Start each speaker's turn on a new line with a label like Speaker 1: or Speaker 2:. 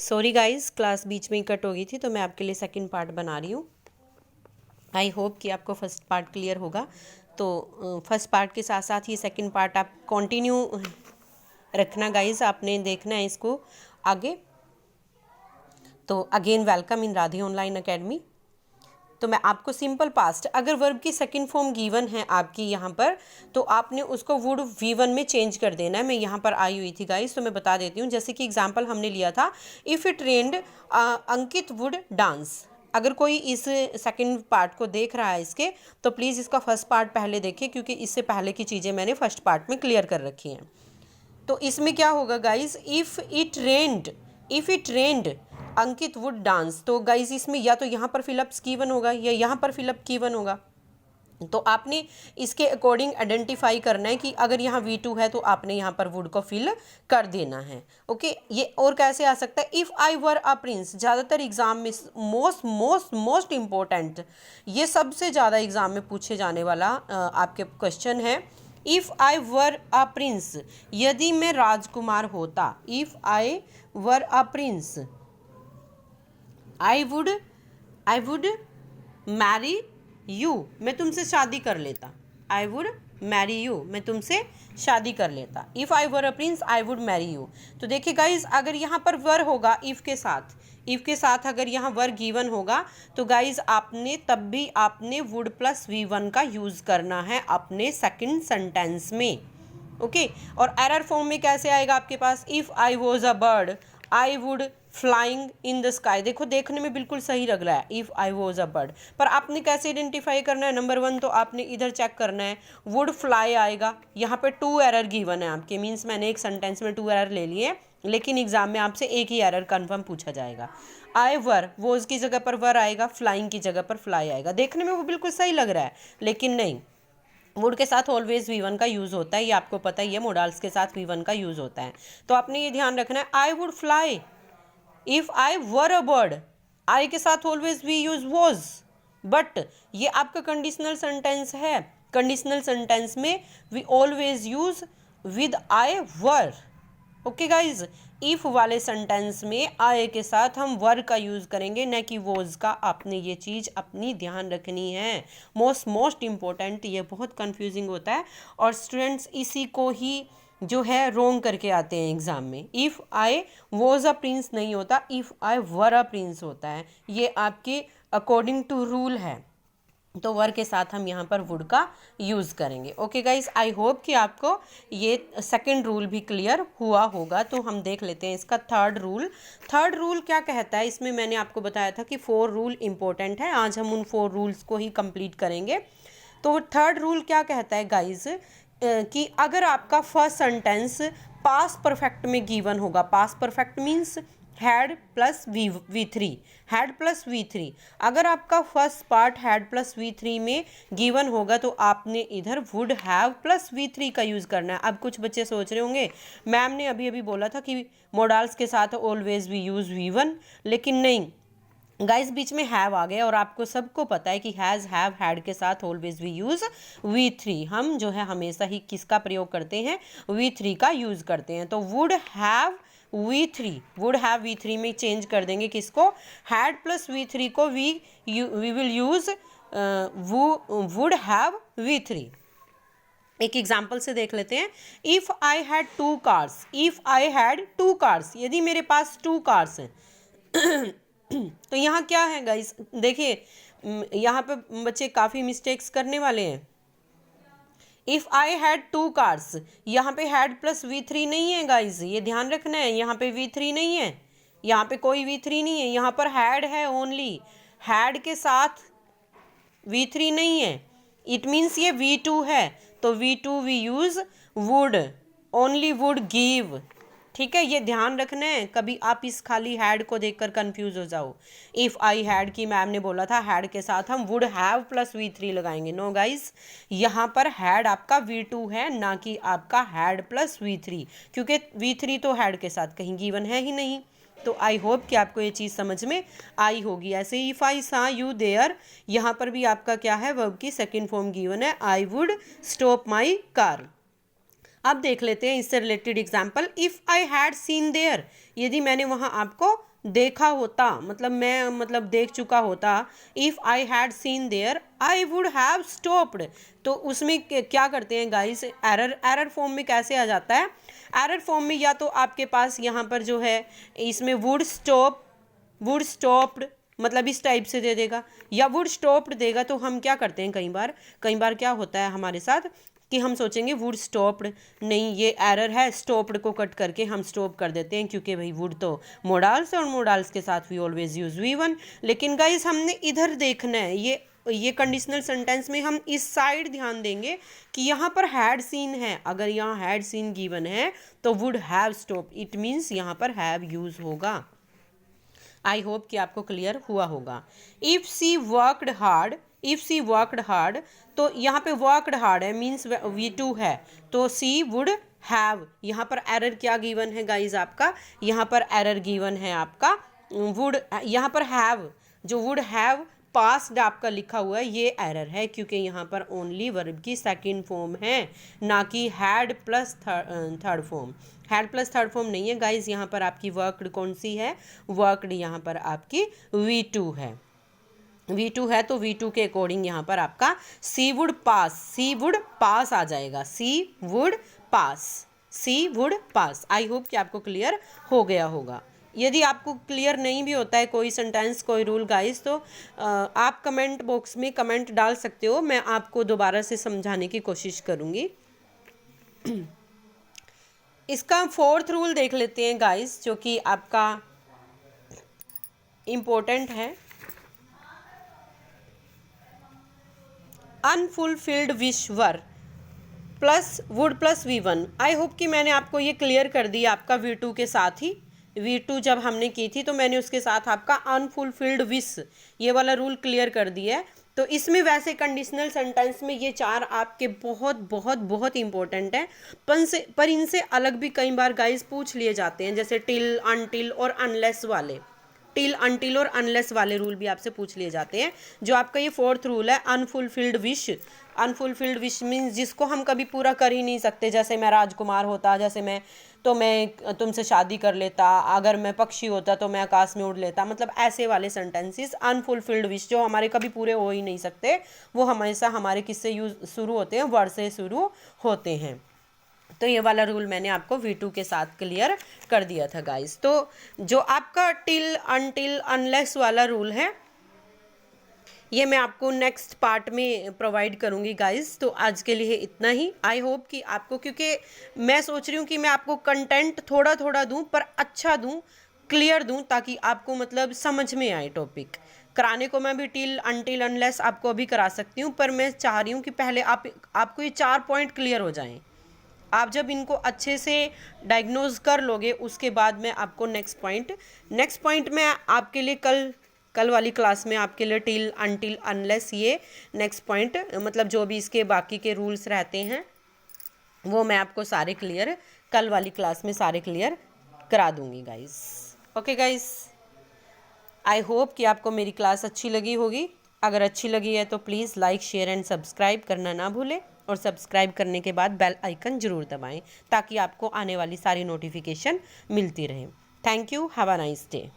Speaker 1: Sorry guys, class बीच में ही cut हो गई थी तो मैं आपके लिए सेकंड पार्ट बना रही हूँ। आई होप कि आपको फर्स्ट पार्ट क्लियर होगा। तो फर्स्ट पार्ट के साथ साथ ये सेकंड पार्ट आप कंटिन्यू रखना गाइस, आपने देखना है इसको आगे। तो again welcome in Radhe online academy. तो मैं आपको सिंपल पास्ट, अगर वर्ब की सेकंड फॉर्म गिवन है आपकी यहाँ पर, तो आपने उसको वुड V1 में चेंज कर देना है। मैं यहाँ पर आई हुई थी गाइस, तो मैं बता देती हूँ। जैसे कि एग्जांपल हमने लिया था, if it rained Ankit would dance. अगर कोई इस सेकंड पार्ट को देख रहा है इसके, तो प्लीज़ इसका फर्स्ट पार्ट पहले देखिए, क्योंकि इससे पहले की चीज़ें मैंने फर्स्ट पार्ट में क्लियर कर रखी हैं। तो इसमें क्या होगा guys, if it rained Ankit would dance. तो गाइस इसमें या तो यहाँ पर फिलअप्स गिवन होगा या यहाँ पर फिलअप गिवन होगा। तो आपने इसके अकॉर्डिंग आइडेंटिफाई करना है कि अगर यहाँ V2 है तो आपने यहाँ पर वुड को फिल कर देना है। ओके, ये और कैसे आ सकता है, if I were a prince. ज़्यादातर एग्जाम में मोस्ट इम्पोर्टेंट, ये सबसे ज़्यादा एग्जाम में पूछे जाने वाला आपके क्वेश्चन है। If I were a prince, यदि मैं राजकुमार होता। If I were a prince, I would marry you, मैं तुमसे शादी कर लेता। आई वुड मैरी यू, मैं तुमसे शादी कर लेता। If I were a prince I would marry you. तो देखिए गाइज, अगर यहाँ पर वर होगा इफ़ के साथ अगर यहाँ वर गिवन होगा, तो गाइज आपने वुड प्लस V1 का यूज़ करना है अपने सेकंड सेंटेंस में। ओके, और एरर फॉर्म में कैसे आएगा आपके पास, if I was a bird I would flying in the sky. देखो देखने में बिल्कुल सही लग रहा है, if I was a bird, पर आपने कैसे आइडेंटिफाई करना है। नंबर 1 तो आपने इधर चेक करना है, वुड फ्लाई आएगा। यहाँ पे 2 एरर गिवन है आपके, मीन्स मैंने एक सेंटेंस में 2 एरर ले लिए, लेकिन एग्जाम में आपसे एक ही एरर कन्फर्म पूछा जाएगा। आई वर, वॉज की जगह पर वर आएगा, फ्लाइंग की जगह पर फ्लाई आएगा। देखने में वो बिल्कुल सही लग रहा है, लेकिन नहीं, वुड के साथ ऑलवेज V1 का यूज़ होता है, ये आपको पता ही है। मोडाल्स के साथ V1 का यूज़ होता है। तो आपने ये ध्यान रखना है, I would fly if I were a bird. I के साथ always we use was, but ये आपका कंडीशनल सेंटेंस है। कंडीशनल सेंटेंस में we always use with I were. Okay guys, if वाले सेंटेंस में आई के साथ हम वर का यूज़ करेंगे, न कि वॉज का। आपने ये चीज़ अपनी ध्यान रखनी है, मोस्ट इम्पोर्टेंट। ये बहुत कंफ्यूजिंग होता है और स्टूडेंट्स इसी को ही जो है रोंग करके आते हैं एग्जाम में। If I was a prince नहीं होता, if I were a prince होता है। ये आपके अकॉर्डिंग टू रूल है, तो वर के साथ हम यहाँ पर वुड का यूज़ करेंगे। ओके गाइज, आई होप कि आपको ये सेकंड रूल भी क्लियर हुआ होगा। तो हम देख लेते हैं इसका थर्ड रूल क्या कहता है। इसमें मैंने आपको बताया था कि 4 रूल इंपॉर्टेंट है, आज हम उन 4 रूल्स को ही कंप्लीट करेंगे। तो थर्ड रूल क्या कहता है गाइज, कि अगर आपका फर्स्ट सेंटेंस पास्ट परफेक्ट में गिवन होगा, past perfect means had plus V3, had plus V3। अगर आपका first part had plus V3 में गिवन होगा, तो आपने इधर वुड हैव प्लस V3 का यूज़ करना है। अब कुछ बच्चे सोच रहे होंगे, मैम ने अभी बोला था कि मोडाल्स के साथ ऑलवेज वी यूज़ V1, लेकिन नहीं गाइस, बीच में हैव आ गया और आपको सबको पता है कि हैज़, हैव, हैड के साथ ऑलवेज वी यूज़ V3। हम जो है हमेशा ही किसका प्रयोग करते हैं, V3 का यूज़ करते हैं। तो वुड हैव V3 में चेंज कर देंगे किसको, हैड प्लस V3 को we will use would have V3। एक एग्जाम्पल से देख लेते हैं, इफ़ आई हैड 2 कार्स, यदि मेरे पास 2 कार्स हैं। तो यहाँ क्या है गाइस, देखिए यहाँ पे बच्चे काफ़ी मिस्टेक्स करने वाले हैं। इफ़ आई हैड 2 कार्स, यहाँ पे हैड प्लस V3 नहीं है गाइस, ये ध्यान रखना है। यहाँ पे V3 नहीं है, यहाँ पे कोई V3 नहीं है, यहाँ पर हैड है ओनली। हैड के साथ V3 नहीं है, इट मीन्स ये V2 है। तो V2 we use would, only would give. ठीक है, ये ध्यान रखना है, कभी आप इस खाली हैड को देखकर कंफ्यूज हो जाओ। इफ़ आई हैड की मैम ने बोला था हैड के साथ हम वुड हैव प्लस V3 लगाएंगे। नो गाइस, यहाँ पर हैड आपका V2 है, ना कि आपका हैड प्लस V3, क्योंकि V3 तो हैड के साथ कहीं गिवन है ही नहीं। तो आई होप कि आपको ये चीज़ समझ में आई होगी। ऐसे ही इफ़ आई सा यू देयर, यहाँ पर भी आपका क्या है, वर्ब की सेकेंड फॉर्म गिवन है, I would stop my car. अब देख लेते हैं इससे related example, if I had seen there, यदि मैंने वहाँ आपको देखा होता, मतलब मैं मतलब देख चुका होता, if I had seen there I would have stopped. तो उसमें क्या करते हैं गाइस, एरर फॉर्म में कैसे आ जाता है, एरर फॉर्म में या तो आपके पास यहाँ पर जो है इसमें वुड स्टॉप्ड मतलब इस टाइप से दे देगा, या वुड स्टॉप्ड देगा। तो हम क्या करते हैं, कई बार क्या होता है हमारे साथ कि हम सोचेंगे वुड स्टॉप्ड, नहीं ये एरर है, स्टॉप्ड को कट करके हम स्टॉप कर देते हैं, क्योंकि भाई वुड तो मोडाल्स, और मोडाल्स के साथ वी ऑलवेज यूज V1। लेकिन गाइस हमने इधर देखना है, ये कंडीशनल सेंटेंस में हम इस साइड ध्यान देंगे कि यहाँ पर हैड सीन है। अगर यहाँ हैड सीन गिवन है तो would have stop, it means यहाँ पर हैव यूज होगा। आई होप कि आपको क्लियर हुआ होगा। इफ़ सी वर्कड हार्ड, तो यहाँ पे वर्कड हार्ड है मीन्स V2 है, तो सी वुड हैव, यहाँ पर एरर क्या गिवन है गाइज आपका, यहाँ पर एरर गिवन है आपका वुड, यहाँ पर हैव, जो वुड हैव पास्ड आपका लिखा हुआ है ये एरर है, क्योंकि यहाँ पर ओनली वर्ब की सेकंड फॉर्म है, ना कि had plus third form. Had plus third form नहीं है गाइज, यहाँ पर आपकी वर्कड कौन सी है, वर्कड यहाँ पर आपकी V2 है, V2 है, तो V2 के अकॉर्डिंग यहाँ पर आपका सी वुड पास आ जाएगा, सी वुड पास। आई होप कि आपको क्लियर हो गया होगा। यदि आपको क्लियर नहीं भी होता है कोई सेंटेंस, कोई रूल गाइस, तो आप कमेंट बॉक्स में कमेंट डाल सकते हो, मैं आपको दोबारा से समझाने की कोशिश करूँगी। इसका फोर्थ रूल देख लेते हैं गाइस, जो कि आपका इम्पोर्टेंट है। Unfulfilled wish were plus would plus V1। I hope कि मैंने आपको ये क्लियर कर दिया आपका V2 के साथ ही, V2 जब हमने की थी तो मैंने उसके साथ आपका अनफुलफिल्ड विश ये वाला रूल क्लियर कर दिया है। तो इसमें वैसे कंडीशनल सेंटेंस में ये चार आपके बहुत बहुत बहुत इंपॉर्टेंट है, पर इनसे अलग भी कई बार गाइस पूछ लिए जाते हैं, जैसे टिल, अनटिल और अनलेस वाले, टिल, अनटिल और अनलेस वाले रूल भी आपसे पूछ लिए जाते हैं। जो आपका ये फोर्थ रूल है अनफुलफिल्ड विश मीन्स जिसको हम कभी पूरा कर ही नहीं सकते, जैसे मैं राजकुमार होता, जैसे मैं तुमसे शादी कर लेता, अगर मैं पक्षी होता तो मैं आकाश में उड़ लेता, मतलब ऐसे वाले सेंटेंसेस अनफुलफिल्ड विश जो हमारे कभी पूरे हो ही नहीं सकते, वो हमेशा हमारे किससे यूज शुरू होते हैं, वर्ड से शुरू होते हैं। तो ये वाला रूल मैंने आपको V2 के साथ क्लियर कर दिया था गाइस। तो जो आपका टिल, अनटिल, अनलेस वाला रूल है ये मैं आपको नेक्स्ट पार्ट में प्रोवाइड करूँगी गाइस। तो आज के लिए इतना ही। आई होप कि आपको, क्योंकि मैं सोच रही हूँ कि मैं आपको कंटेंट थोड़ा थोड़ा दूँ पर अच्छा दूँ, क्लियर दूँ, ताकि आपको मतलब समझ में आए टॉपिक। कराने को मैं भी टिल, अनटिल, अनलेस आपको अभी करा सकती हूँ, पर मैं चाह रही हूँ कि पहले आपको ये 4 पॉइंट क्लियर हो जाएं। आप जब इनको अच्छे से डायग्नोज कर लोगे उसके बाद मैं आपको नेक्स्ट पॉइंट में आपके लिए कल वाली क्लास में आपके लिए टिल, अनटिल, अनलेस ये नेक्स्ट पॉइंट मतलब जो भी इसके बाकी के रूल्स रहते हैं वो मैं आपको सारे क्लियर कल वाली क्लास में सारे क्लियर करा दूंगी guys. Okay guys, I hope कि आपको मेरी क्लास अच्छी लगी होगी। अगर अच्छी लगी है तो please like, share and subscribe करना ना भूलें, और सब्सक्राइब करने के बाद बेल आइकन ज़रूर दबाएं ताकि आपको आने वाली सारी नोटिफिकेशन मिलती रहे। Thank you, have a nice day.